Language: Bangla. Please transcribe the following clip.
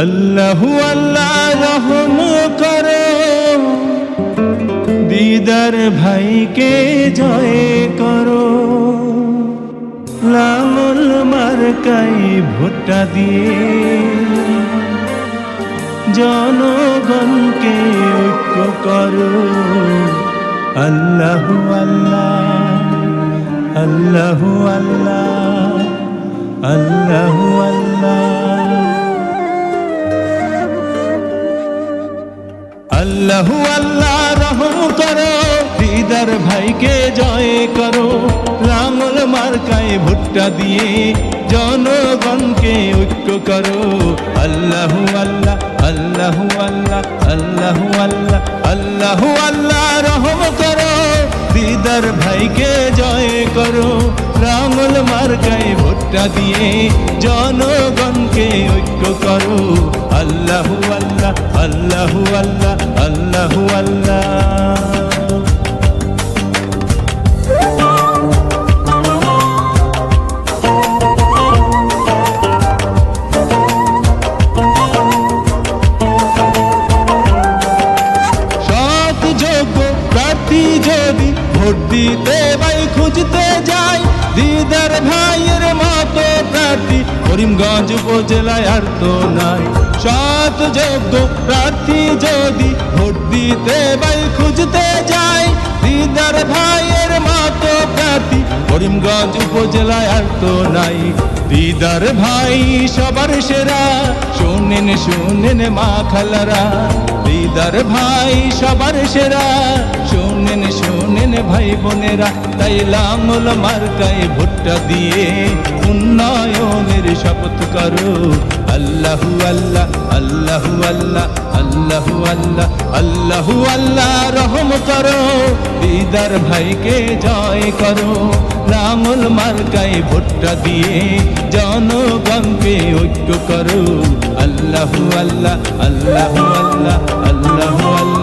আল্লাহু আল্লাহ রহম করো, দিদার ভাইকে জয় করো। লাঙল মার্কাই ভোটটা দিয়ে জনগণকে ঐক্য করো। আল্লাহু আল্লাহ, আল্লাহু আল্লাহ, আল্লাহু আল্লাহ। আল্লাহু আল্লাহ রহম করো, দিদার ভাইকে জয় করো। লাঙল মার্কায় ভুট্টা দিয়ে জনগণকে ঐক্য করো। আল্লাহু আল্লাহ, আল্লাহু আল্লাহ, আল্লাহু আল্লাহ, আল্লাহু আল্লাহ রহম করো, দিদার ভাইকে জয় করো। লাঙল মার্কায় ভুট্টা দিয়ে জনগণকে ঐক্য করো। আল্লাহু আল্লাহ, আল্লাহু আল্লাহ, আল্লাহু আল্লাহ। সৎ যোগ্য প্রার্থী যদি ভোট দিতে ভাই খুঁজতে যায়, দিদার ভাইয়ের মতো প্রার্থী করিমগঞ্জ উপজেলায় আর তো নাই। সৎ যোগ্য প্রার্থী যদি ভোট দিতে ভাই খুঁজতে যায়, দিদার ভাইয়ের মতো প্রার্থী করিমগঞ্জ উপজেলায় আর তো নাই। দিদার ভাই সবার সেরা, শোনেন শোনেন মা খালারা। দিদার ভাই সবার সেরা, শোনেন শোনেন ভাই বোনেরা। তাই লাঙল মার্কায় ভুট্টা দিয়ে উন্নয়নের শপথ করো। আল্লাহু আল্লাহ, আল্লাহু আল্লাহ, আল্লাহু আল্লাহ, আল্লাহু আল্লাহ রহম করো, দিদার ভাইকে জয় করো। লাঙল মার্কায় ভুট্টা দিয়ে জনগণকে ঐক্য করো। আল্লাহু আল্লাহ, আল্লাহু আল্লাহ, আল্লাহু আল্লাহ।